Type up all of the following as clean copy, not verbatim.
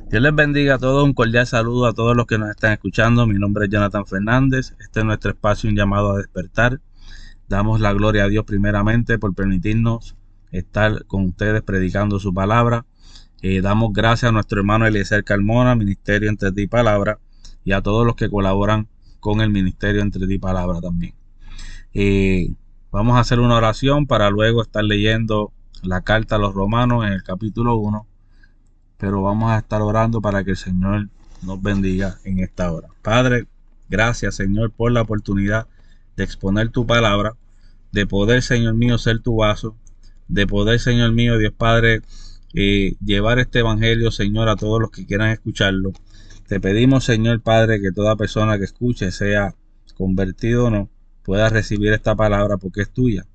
Dios les bendiga a todos, un cordial saludo a todos los que nos están escuchando. Mi nombre es Jonathan Fernández. Este es nuestro espacio, un llamado a despertar. Damos la gloria a Dios primeramente por permitirnos estar con ustedes predicando su palabra. Damos gracias a nuestro hermano Eliezer Carmona, Ministerio Entre Ti y Palabra, y a todos los que colaboran con el Ministerio Entre Ti y Palabra también. Vamos a hacer una oración para luego estar leyendo la carta a los Romanos en el capítulo 1, pero vamos a estar orando para que el Señor nos bendiga en esta hora. Padre, gracias, Señor, por la oportunidad de exponer tu palabra, de poder, Señor mío, ser tu vaso, de poder, Señor mío, Dios Padre, llevar este evangelio, Señor, a todos los que quieran escucharlo. Te pedimos, Señor Padre, que toda persona que escuche, sea convertido o no, pueda recibir esta palabra porque es tuya.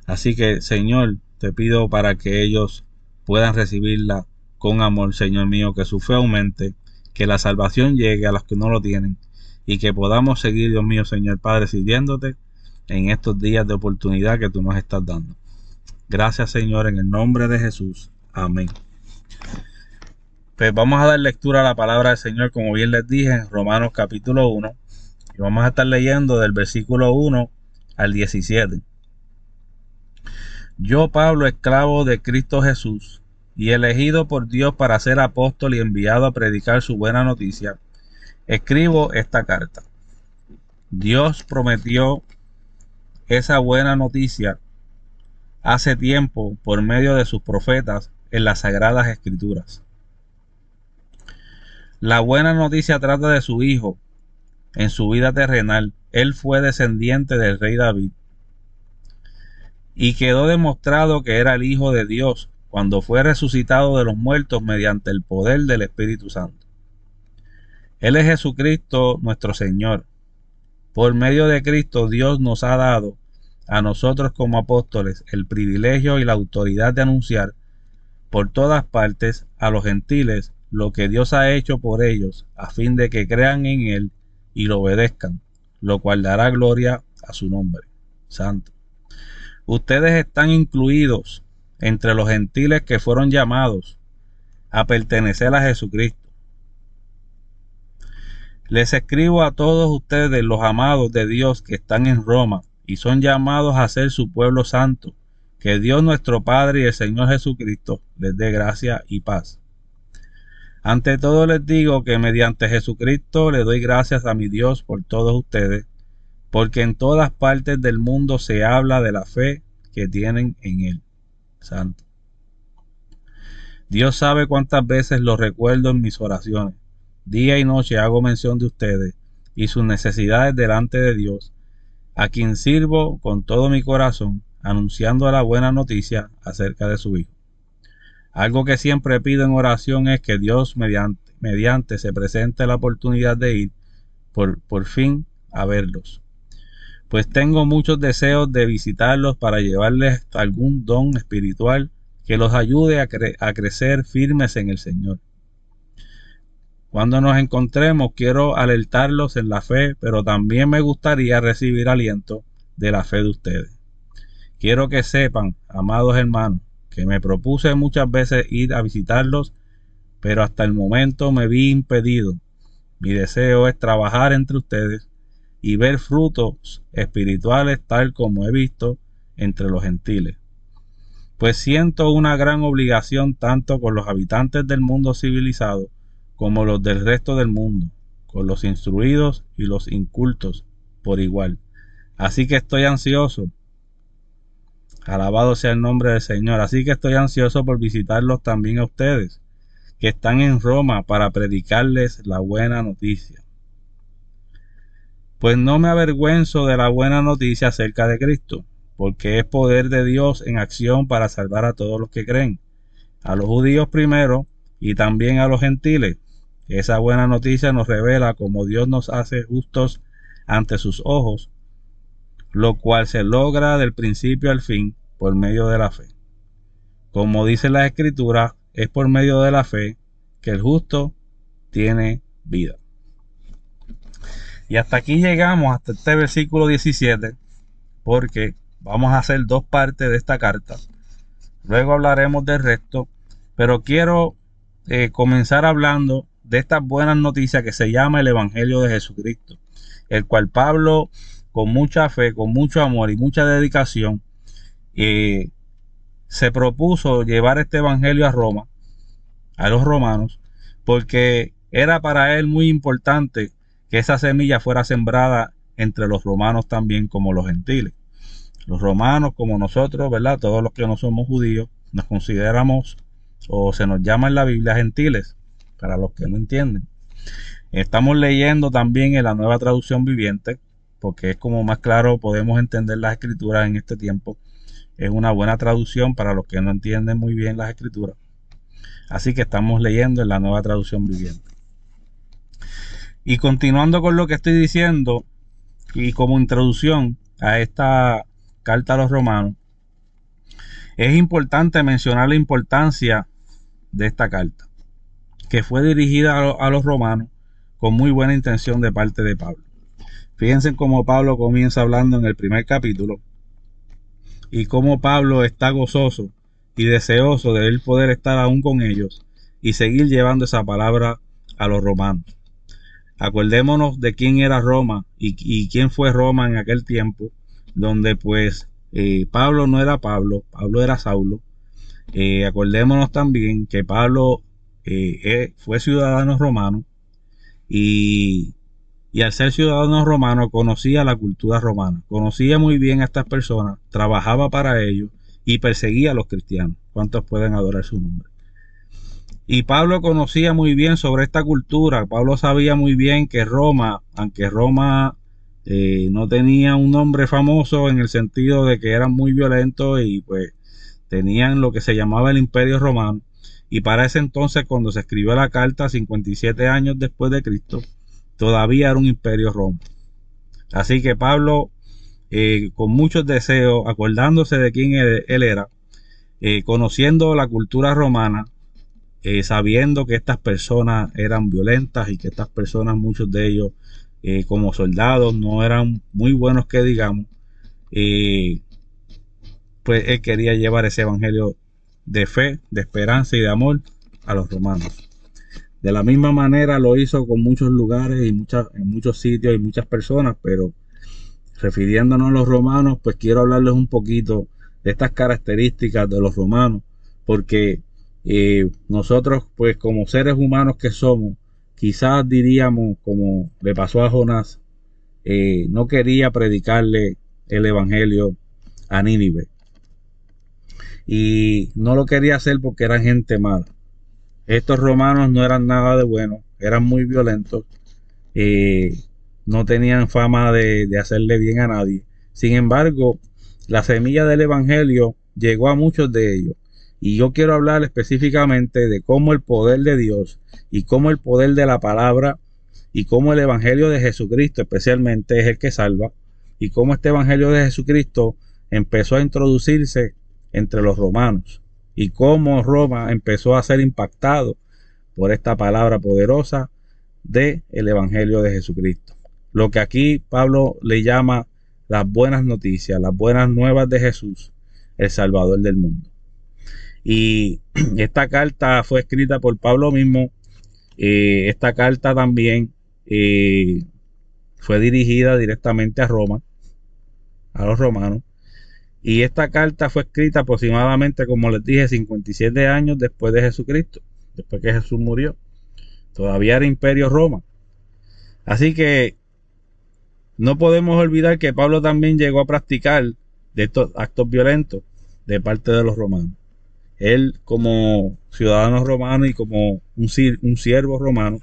Así que, Señor, te pido para que ellos puedan recibirla con amor, Señor mío, que su fe aumente, que la salvación llegue a los que no lo tienen y que podamos seguir, Dios mío, Señor Padre, sirviéndote en estos días de oportunidad que tú nos estás dando. Gracias, Señor, en el nombre de Jesús. Amén. Pues vamos a dar lectura a la palabra del Señor, como bien les dije, en Romanos capítulo 1, y vamos a estar leyendo del versículo 1 al 17. Yo, Pablo, esclavo de Cristo Jesús, y elegido por Dios para ser apóstol y enviado a predicar su buena noticia, escribo esta carta. Dios prometió esa buena noticia hace tiempo por medio de sus profetas en las Sagradas Escrituras. La buena noticia trata de su hijo. En su vida terrenal, él fue descendiente del rey David, y quedó demostrado que era el Hijo de Dios cuando fue resucitado de los muertos mediante el poder del Espíritu Santo. Él es Jesucristo nuestro Señor. Por medio de Cristo, Dios nos ha dado a nosotros como apóstoles el privilegio y la autoridad de anunciar por todas partes a los gentiles lo que Dios ha hecho por ellos, a fin de que crean en Él y lo obedezcan, lo cual dará gloria a su nombre santo. Ustedes están incluidos entre los gentiles que fueron llamados a pertenecer a Jesucristo. Les escribo a todos ustedes, los amados de Dios que están en Roma y son llamados a ser su pueblo santo. Que Dios nuestro Padre y el Señor Jesucristo les dé gracia y paz. Ante todo les digo que mediante Jesucristo le doy gracias a mi Dios por todos ustedes, porque en todas partes del mundo se habla de la fe que tienen en Él. Santo. Dios sabe cuántas veces los recuerdo en mis oraciones. Día y noche hago mención de ustedes y sus necesidades delante de Dios, a quien sirvo con todo mi corazón, anunciando la buena noticia acerca de su Hijo. Algo que siempre pido en oración es que Dios mediante se presente la oportunidad de ir por fin a verlos. Pues tengo muchos deseos de visitarlos para llevarles algún don espiritual que los ayude a crecer firmes en el Señor. Cuando nos encontremos, quiero alertarlos en la fe, pero también me gustaría recibir aliento de la fe de ustedes. Quiero que sepan, amados hermanos, que me propuse muchas veces ir a visitarlos, pero hasta el momento me vi impedido. Mi deseo es trabajar entre ustedes y ver frutos espirituales tal como he visto entre los gentiles. Pues siento una gran obligación tanto con los habitantes del mundo civilizado como los del resto del mundo, con los instruidos y los incultos por igual. Así que estoy ansioso. Alabado sea el nombre del Señor. Así que estoy ansioso por visitarlos también a ustedes, que están en Roma, para predicarles la buena noticia. Pues no me avergüenzo de la buena noticia acerca de Cristo, porque es poder de Dios en acción para salvar a todos los que creen, a los judíos primero y también a los gentiles. Esa buena noticia nos revela cómo Dios nos hace justos ante sus ojos, lo cual se logra del principio al fin por medio de la fe. Como dice la Escritura, es por medio de la fe que el justo tiene vida. Y hasta aquí llegamos, hasta este versículo 17, porque vamos a hacer dos partes de esta carta. Luego hablaremos del resto, pero quiero comenzar hablando de estas buenas noticias que se llama el Evangelio de Jesucristo, el cual Pablo, con mucha fe, con mucho amor y mucha dedicación, se propuso llevar este Evangelio a Roma, a los romanos, porque era para él muy importante que esa semilla fuera sembrada entre los romanos también como los gentiles. Los romanos, como nosotros, ¿verdad? Todos los que no somos judíos, nos consideramos o se nos llama en la Biblia gentiles, para los que no entienden. Estamos leyendo también en la Nueva Traducción Viviente, porque es como más claro podemos entender las escrituras en este tiempo. Es una buena traducción para los que no entienden muy bien las escrituras. Así que estamos leyendo en la Nueva Traducción Viviente. Y continuando con lo que estoy diciendo, y como introducción a esta carta a los romanos, es importante mencionar la importancia de esta carta, que fue dirigida a los romanos con muy buena intención de parte de Pablo. Fíjense cómo Pablo comienza hablando en el primer capítulo y cómo Pablo está gozoso y deseoso de él poder estar aún con ellos y seguir llevando esa palabra a los romanos. Acordémonos de quién era Roma y quién fue Roma en aquel tiempo, donde pues Pablo no era Pablo, Pablo era Saulo. Acordémonos también que Pablo fue ciudadano romano y al ser ciudadano romano conocía la cultura romana, conocía muy bien a estas personas, trabajaba para ellos y perseguía a los cristianos. ¿Cuántos pueden adorar su nombre? Y Pablo conocía muy bien sobre esta cultura. Pablo sabía muy bien que Roma, aunque Roma no tenía un nombre famoso en el sentido de que eran muy violentos y pues tenían lo que se llamaba el Imperio Romano, y para ese entonces, cuando se escribió la carta 57 años después de Cristo, todavía era un imperio Roma. Así que Pablo, con muchos deseos, acordándose de quién él era, conociendo la cultura romana, sabiendo que estas personas eran violentas y que estas personas, muchos de ellos como soldados, no eran muy buenos que digamos, pues él quería llevar ese evangelio de fe, de esperanza y de amor a los romanos. De la misma manera lo hizo con muchos lugares y en muchos sitios y muchas personas, pero refiriéndonos a los romanos, pues quiero hablarles un poquito de estas características de los romanos, porque nosotros, pues como seres humanos que somos, quizás diríamos, como le pasó a Jonás, no quería predicarle el evangelio a Nínive. Y no lo quería hacer porque eran gente mala. Estos romanos no eran nada de bueno, eran muy violentos, no tenían fama de hacerle bien a nadie. Sin embargo, la semilla del evangelio llegó a muchos de ellos. Y yo quiero hablar específicamente de cómo el poder de Dios y cómo el poder de la palabra y cómo el evangelio de Jesucristo especialmente es el que salva, y cómo este evangelio de Jesucristo empezó a introducirse entre los romanos y cómo Roma empezó a ser impactado por esta palabra poderosa del evangelio de Jesucristo. Lo que aquí Pablo le llama las buenas noticias, las buenas nuevas de Jesús, el Salvador del mundo. Y esta carta fue escrita por Pablo mismo. Esta carta también fue dirigida directamente a Roma, a los romanos. Y esta carta fue escrita aproximadamente, como les dije, 57 años después de Jesucristo, después que Jesús murió. Todavía era Imperio Roma. Así que no podemos olvidar que Pablo también llegó a practicar de estos actos violentos de parte de los romanos. Él, como ciudadano romano y como un siervo romano,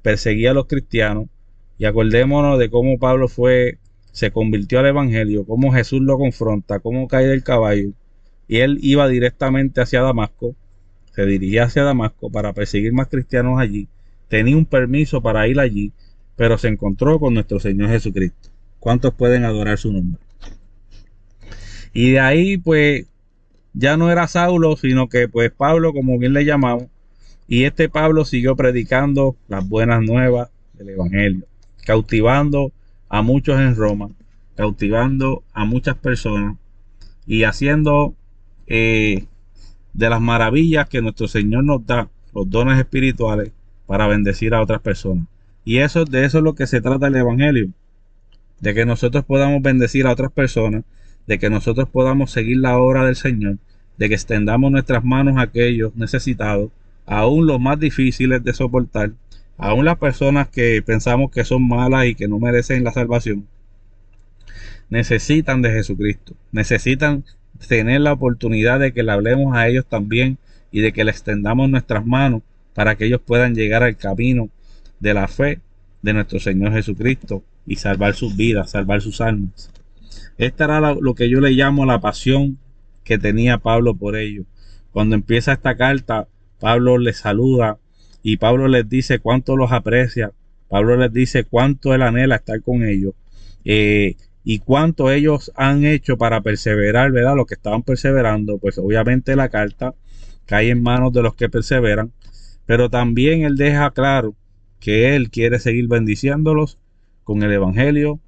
perseguía a los cristianos. Y acordémonos de cómo Pablo se convirtió al evangelio, cómo Jesús lo confronta, cómo cae del caballo, y él iba directamente hacia Damasco, se dirigía hacia Damasco para perseguir más cristianos allí. Tenía un permiso para ir allí, pero se encontró con nuestro Señor Jesucristo. ¿Cuántos pueden adorar su nombre? Y de ahí pues ya no era Saulo, sino que pues Pablo, como bien le llamamos, y este Pablo siguió predicando las buenas nuevas del evangelio, cautivando a muchos en Roma, cautivando a muchas personas y haciendo de las maravillas que nuestro Señor nos da, los dones espirituales para bendecir a otras personas. Y de eso es lo que se trata el Evangelio, de que nosotros podamos bendecir a otras personas, de que nosotros podamos seguir la obra del Señor, de que extendamos nuestras manos a aquellos necesitados, aún los más difíciles de soportar, aún las personas que pensamos que son malas y que no merecen la salvación, necesitan de Jesucristo, necesitan tener la oportunidad de que le hablemos a ellos también y de que le extendamos nuestras manos para que ellos puedan llegar al camino de la fe de nuestro Señor Jesucristo y salvar sus vidas, salvar sus almas. Esta era lo que yo le llamo la pasión que tenía Pablo por ellos. Cuando empieza esta carta, Pablo les saluda y Pablo les dice cuánto los aprecia. Pablo les dice cuánto él anhela estar con ellos y cuánto ellos han hecho para perseverar, ¿verdad? Los que estaban perseverando, pues obviamente la carta cae en manos de los que perseveran, pero también él deja claro que él quiere seguir bendiciéndolos con el Evangelio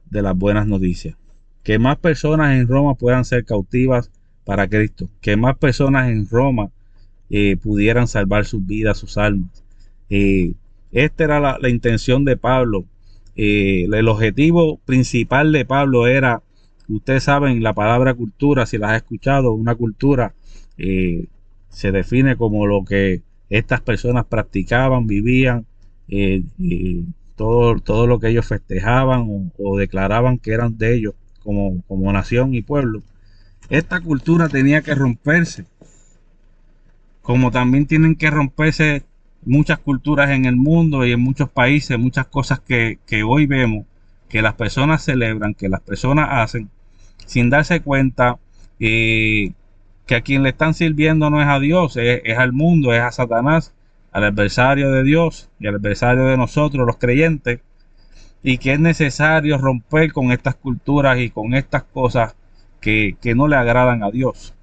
de las buenas noticias. Que más personas en Roma puedan ser cautivas para Cristo. Que más personas en Roma pudieran salvar sus vidas, sus almas. Esta era la intención de Pablo. El objetivo principal de Pablo era, ustedes saben, la palabra cultura, si las has escuchado, una cultura se define como lo que estas personas practicaban, vivían, todo lo que ellos festejaban o declaraban que eran de ellos como nación y pueblo. Esta cultura tenía que romperse, como también tienen que romperse muchas culturas en el mundo y en muchos países, muchas cosas que hoy vemos, que las personas celebran, que las personas hacen, sin darse cuenta que a quien le están sirviendo no es a Dios, es al mundo, es a Satanás, al adversario de Dios y al adversario de nosotros, los creyentes, y que es necesario romper con estas culturas y con estas cosas que no le agradan a Dios.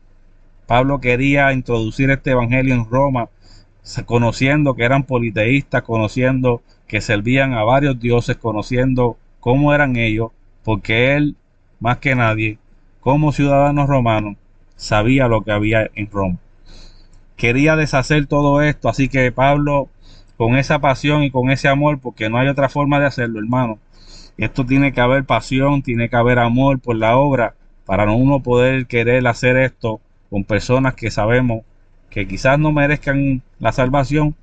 Pablo quería introducir este evangelio en Roma, conociendo que eran politeístas, conociendo que servían a varios dioses, conociendo cómo eran ellos, porque él, más que nadie, como ciudadano romano, sabía lo que había en Roma. Quería deshacer todo esto, así que Pablo, con esa pasión y con ese amor, porque no hay otra forma de hacerlo, hermano. Esto tiene que haber pasión, tiene que haber amor por la obra, para uno poder querer hacer esto con personas que sabemos que quizás no merezcan la salvación,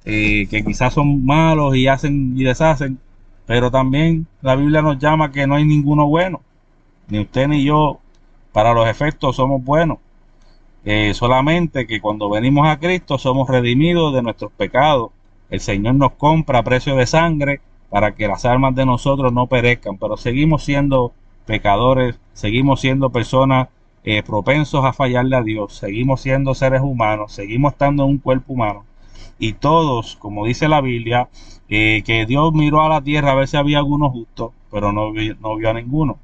que quizás son malos y hacen y deshacen, pero también la Biblia nos llama que no hay ninguno bueno, ni usted ni yo, para los efectos somos buenos. Solamente que cuando venimos a Cristo somos redimidos de nuestros pecados. El Señor nos compra a precio de sangre para que las almas de nosotros no perezcan, pero seguimos siendo pecadores, seguimos siendo personas propensos a fallarle a Dios, seguimos siendo seres humanos, seguimos estando en un cuerpo humano, y todos, como dice la Biblia, que Dios miró a la tierra a ver si había alguno justo, pero no vio a ninguno.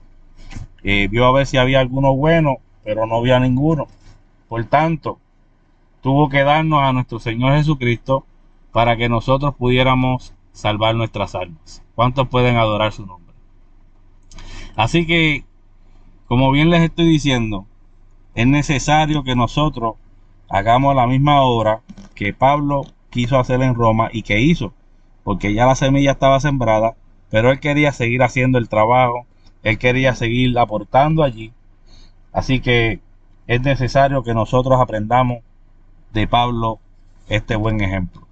Vio a ver si había alguno bueno, pero no vio a ninguno. Por tanto, tuvo que darnos a nuestro Señor Jesucristo para que nosotros pudiéramos salvar nuestras almas. ¿Cuántos pueden adorar su nombre? Así que, como bien les estoy diciendo, es necesario que nosotros hagamos la misma obra que Pablo quiso hacer en Roma y que hizo, porque ya la semilla estaba sembrada, pero él quería seguir haciendo el trabajo, él quería seguir aportando allí. Así que es necesario que nosotros aprendamos de Pablo este buen ejemplo.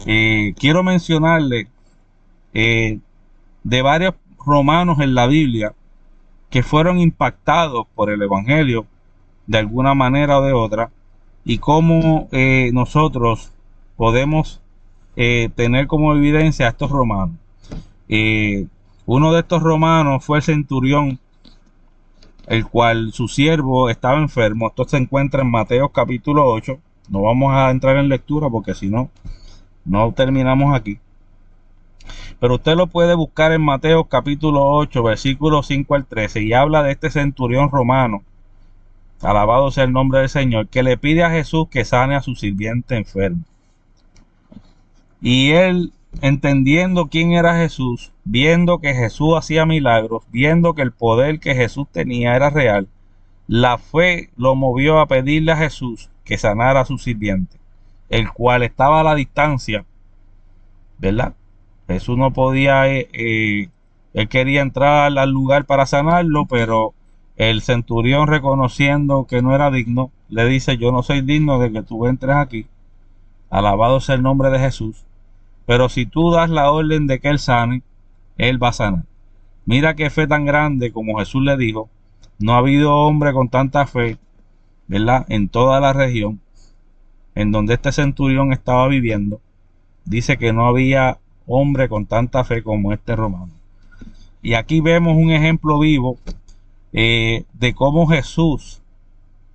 Quiero mencionarle de varios romanos en la Biblia que fueron impactados por el evangelio de alguna manera o de otra, y cómo nosotros podemos tener como evidencia a estos romanos. Uno de estos romanos fue el centurión, el cual su siervo estaba enfermo. Esto se encuentra en Mateo capítulo 8. No vamos a entrar en lectura porque si no, no terminamos aquí. Pero usted lo puede buscar en Mateo capítulo 8, versículos 5 al 13, y habla de este centurión romano, alabado sea el nombre del Señor, que le pide a Jesús que sane a su sirviente enfermo. Y él, entendiendo quién era Jesús, viendo que Jesús hacía milagros, viendo que el poder que Jesús tenía era real, la fe lo movió a pedirle a Jesús que sanara a su sirviente. el cual estaba a la distancia, ¿verdad? Jesús no podía, él quería entrar al lugar para sanarlo, pero el centurión, reconociendo que no era digno, le dice: yo no soy digno de que tú entres aquí, alabado sea el nombre de Jesús, pero si tú das la orden de que él sane, él va a sanar. Mira qué fe tan grande, como Jesús le dijo. No ha habido hombre con tanta fe, ¿verdad? En toda la región en donde este centurión estaba viviendo. Dice que no había hombre con tanta fe como este romano. Y aquí vemos un ejemplo vivo de cómo Jesús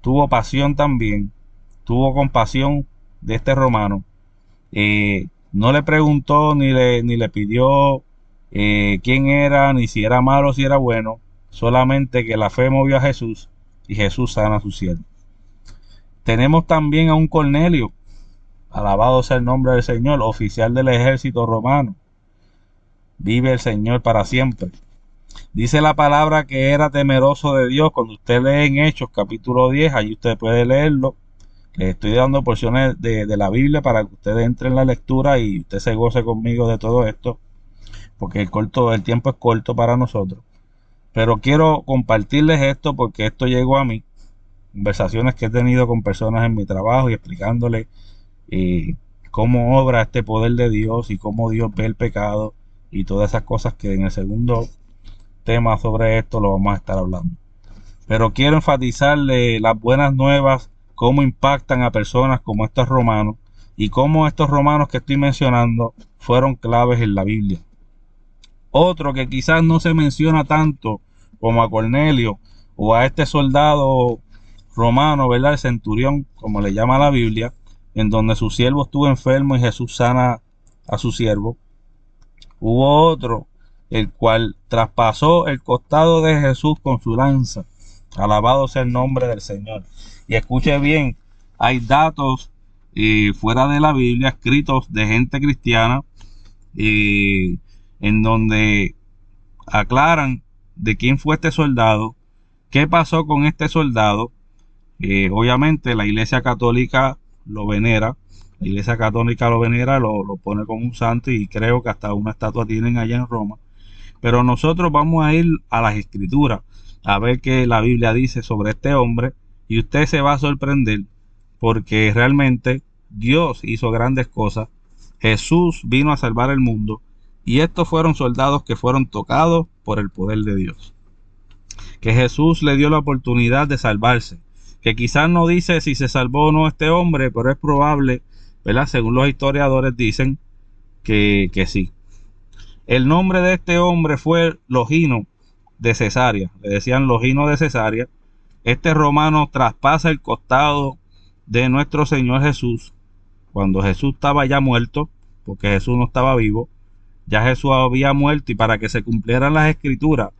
tuvo pasión también, tuvo compasión de este romano. No le preguntó ni le pidió quién era, ni si era malo o si era bueno, solamente que la fe movió a Jesús y Jesús sana a su siervo. Tenemos también a un Cornelio, alabado sea el nombre del Señor, oficial del ejército romano. Vive el Señor para siempre. Dice la palabra que era temeroso de Dios. Cuando usted lee en Hechos capítulo 10, ahí usted puede leerlo. Les estoy dando porciones de la Biblia para que usted entre en la lectura y usted se goce conmigo de todo esto, porque el tiempo es corto para nosotros. Pero quiero compartirles esto porque esto llegó a mí. Conversaciones que he tenido con personas en mi trabajo y explicándoles cómo obra este poder de Dios y cómo Dios ve el pecado y todas esas cosas que en el segundo tema sobre esto lo vamos a estar hablando. Pero quiero enfatizarle las buenas nuevas, cómo impactan a personas como estos romanos y cómo estos romanos que estoy mencionando fueron claves en la Biblia. Otro que quizás no se menciona tanto como a Cornelio o a este soldado romano, ¿verdad? El centurión, como le llama la Biblia, en donde su siervo estuvo enfermo y Jesús sana a su siervo. Hubo otro, el cual traspasó el costado de Jesús con su lanza. Alabado sea el nombre del Señor. Y escuche bien, hay datos fuera de la Biblia, escritos de gente cristiana, en donde aclaran de quién fue este soldado, qué pasó con este soldado. Obviamente la Iglesia Católica lo venera, lo pone como un santo y creo que hasta una estatua tienen allá en Roma. Pero nosotros vamos a ir a las Escrituras a ver qué la Biblia dice sobre este hombre y usted se va a sorprender porque realmente Dios hizo grandes cosas. Jesús vino a salvar el mundo y estos fueron soldados que fueron tocados por el poder de Dios. Que Jesús le dio la oportunidad de salvarse. Que quizás no dice si se salvó o no este hombre, pero es probable, ¿verdad? Según los historiadores dicen que sí. El nombre de este hombre fue Longino de Cesarea. Le decían Longino de Cesarea. Este romano traspasa el costado de nuestro Señor Jesús cuando Jesús estaba ya muerto, porque Jesús no estaba vivo. Ya Jesús había muerto y para que se cumplieran las escrituras,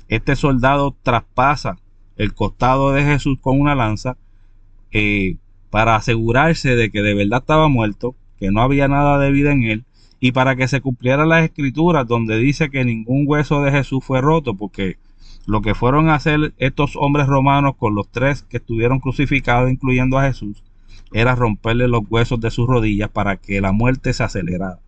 este soldado traspasa el costado de Jesús con una lanza para asegurarse de que de verdad estaba muerto, que no había nada de vida en él, y para que se cumplieran las escrituras donde dice que ningún hueso de Jesús fue roto, porque lo que fueron a hacer estos hombres romanos con los tres que estuvieron crucificados, incluyendo a Jesús, era romperle los huesos de sus rodillas para que la muerte se acelerara,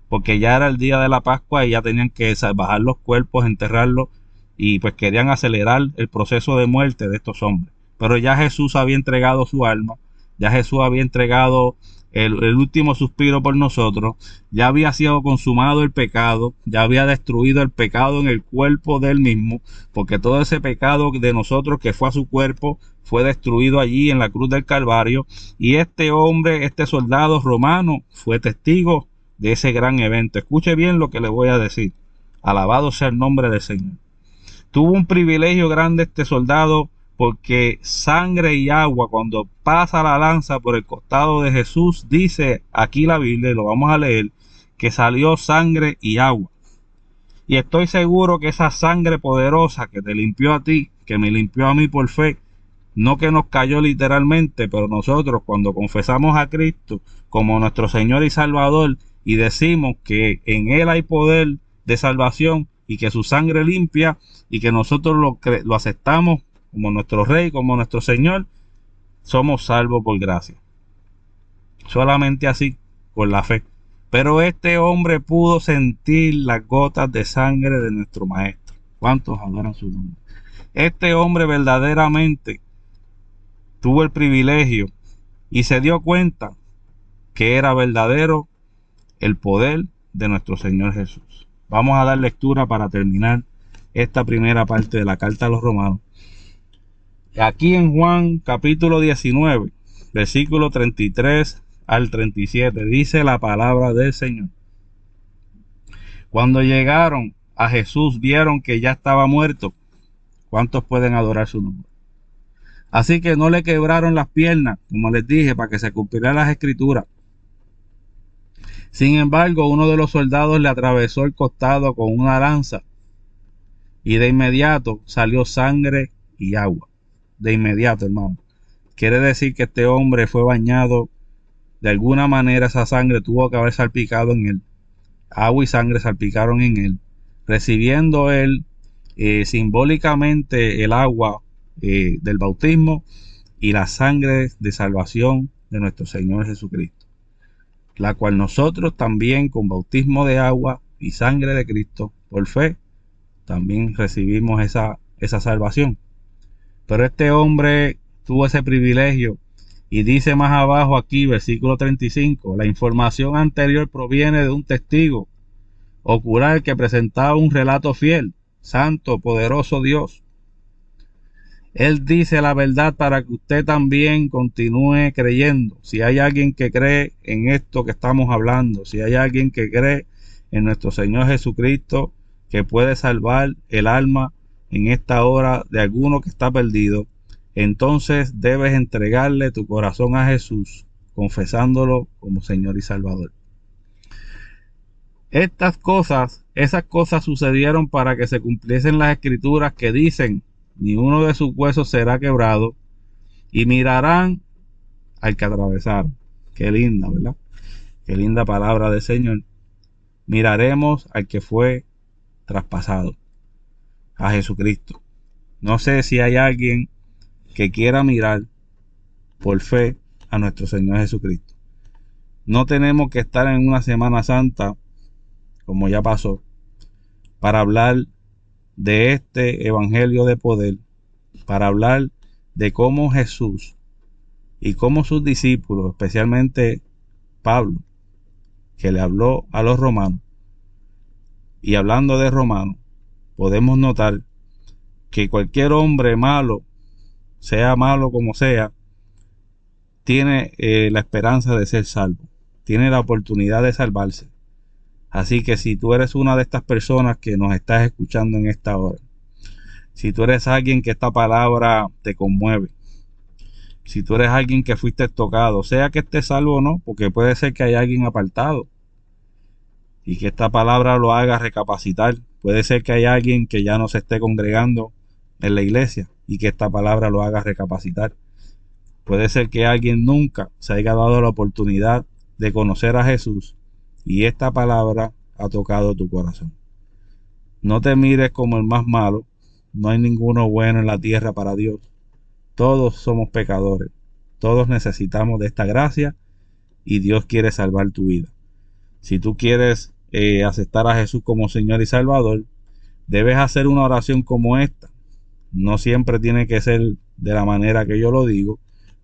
porque ya era el día de la Pascua y ya tenían que bajar los cuerpos, enterrarlos, y pues querían acelerar el proceso de muerte de estos hombres. Pero ya Jesús había entregado su alma, ya Jesús había entregado el último suspiro por nosotros, ya había sido consumado el pecado, ya había destruido el pecado en el cuerpo de él mismo, porque todo ese pecado de nosotros que fue a su cuerpo fue destruido allí en la cruz del Calvario, y este hombre, este soldado romano, fue testigo de ese gran evento. Escuche bien lo que le voy a decir. Alabado sea el nombre del Señor. Tuvo un privilegio grande este soldado porque sangre y agua, cuando pasa la lanza por el costado de Jesús, dice aquí la Biblia, y lo vamos a leer, que salió sangre y agua. Y estoy seguro que esa sangre poderosa que te limpió a ti, que me limpió a mí por fe, no que nos cayó literalmente, pero nosotros cuando confesamos a Cristo como nuestro Señor y Salvador y decimos que en Él hay poder de salvación y que su sangre limpia y que nosotros lo aceptamos como nuestro Rey, como nuestro Señor, somos salvos por gracia. solamente así, con la fe. Pero este hombre pudo sentir las gotas de sangre de nuestro Maestro. ¿Cuántos adoran su nombre? Este hombre verdaderamente tuvo el privilegio y se dio cuenta que era verdadero el poder de nuestro Señor Jesús. Vamos a dar lectura para terminar esta primera parte de la carta a los romanos. Aquí en Juan capítulo 19, versículo 33 al 37, dice la palabra del Señor. Cuando llegaron a Jesús, vieron que ya estaba muerto. ¿Cuántos pueden adorar su nombre? Así que no le quebraron las piernas, como les dije, para que se cumplieran las escrituras. Sin embargo, uno de los soldados le atravesó el costado con una lanza y de inmediato salió sangre y agua. De inmediato, hermano. Quiere decir que este hombre fue bañado. De alguna manera esa sangre tuvo que haber salpicado en él. Agua y sangre salpicaron en él. Recibiendo él simbólicamente el agua del bautismo y la sangre de salvación de nuestro Señor Jesucristo, la cual nosotros también con bautismo de agua y sangre de Cristo por fe también recibimos esa salvación. Pero este hombre tuvo ese privilegio y dice más abajo aquí, versículo 35, la información anterior proviene de un testigo ocular que presentaba un relato fiel, santo, poderoso Dios. Él dice la verdad para que usted también continúe creyendo. Si hay alguien que cree en esto que estamos hablando, si hay alguien que cree en nuestro Señor Jesucristo, que puede salvar el alma en esta hora de alguno que está perdido, entonces debes entregarle tu corazón a Jesús, confesándolo como Señor y Salvador. Esas cosas sucedieron para que se cumpliesen las escrituras que dicen: ni uno de sus huesos será quebrado, y mirarán al que atravesaron. Qué linda, ¿verdad? Qué linda palabra del Señor. Miraremos al que fue traspasado, a Jesucristo. No sé si hay alguien que quiera mirar por fe a nuestro Señor Jesucristo. No tenemos que estar en una Semana Santa, como ya pasó, para hablar de este evangelio de poder, para hablar de cómo Jesús y cómo sus discípulos, especialmente Pablo, que le habló a los romanos, y hablando de romanos, podemos notar que cualquier hombre malo, sea malo como sea, tiene la esperanza de ser salvo, tiene la oportunidad de salvarse. Así que si tú eres una de estas personas que nos estás escuchando en esta hora, si tú eres alguien que esta palabra te conmueve, si tú eres alguien que fuiste tocado, sea que estés salvo o no, porque puede ser que haya alguien apartado y que esta palabra lo haga recapacitar. Puede ser que haya alguien que ya no se esté congregando en la iglesia y que esta palabra lo haga recapacitar. Puede ser que alguien nunca se haya dado la oportunidad de conocer a Jesús y esta palabra ha tocado tu corazón. No te mires como el más malo. No hay ninguno bueno en la tierra para Dios. Todos somos pecadores. Todos necesitamos de esta gracia y Dios quiere salvar tu vida. Si tú quieres aceptar a Jesús como Señor y Salvador, debes hacer una oración como esta. No siempre tiene que ser de la manera que yo lo digo,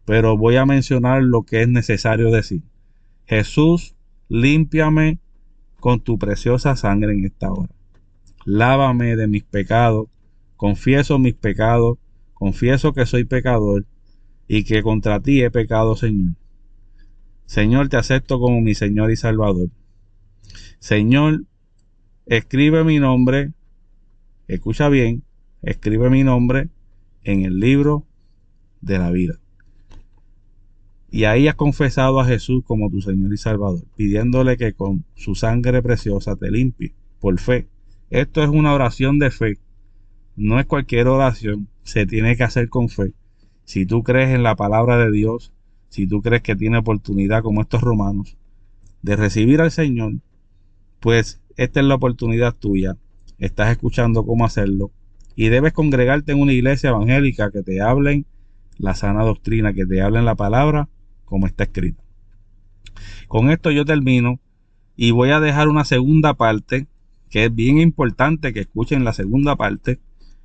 pero voy a mencionar lo que es necesario decir. Jesús, límpiame con tu preciosa sangre en esta hora. Lávame de mis pecados. Confieso mis pecados. Confieso que soy pecador y que contra ti he pecado, Señor. Señor, te acepto como mi Señor y Salvador. Señor, escribe mi nombre. Escucha bien. Escribe mi nombre en el libro de la vida. Y ahí has confesado a Jesús como tu Señor y Salvador, pidiéndole que con su sangre preciosa te limpie por fe. Esto es una oración de fe. No es cualquier oración. Se tiene que hacer con fe. Si tú crees en la palabra de Dios, si tú crees que tiene oportunidad, como estos romanos, de recibir al Señor, pues esta es la oportunidad tuya. Estás escuchando cómo hacerlo. Y debes congregarte en una iglesia evangélica que te hablen la sana doctrina, que te hablen la palabra como está escrita. Con esto yo termino y voy a dejar una segunda parte, que es bien importante que escuchen la segunda parte,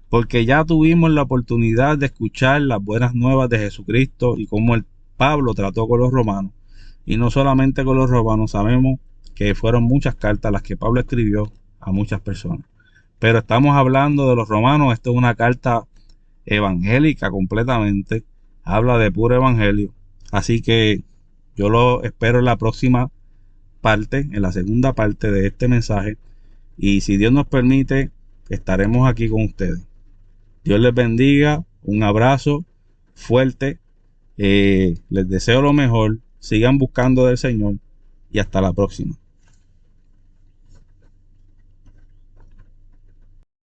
porque ya tuvimos la oportunidad de escuchar las buenas nuevas de Jesucristo y cómo el Pablo trató con los romanos. Y no solamente con los romanos, sabemos que fueron muchas cartas las que Pablo escribió a muchas personas. Pero estamos hablando de los romanos, esto es una carta evangélica completamente, habla de puro evangelio. Así que yo lo espero en la próxima parte, en la segunda parte de este mensaje. Y si Dios nos permite, estaremos aquí con ustedes. Dios les bendiga, un abrazo fuerte, les deseo lo mejor, sigan buscando del Señor y hasta la próxima.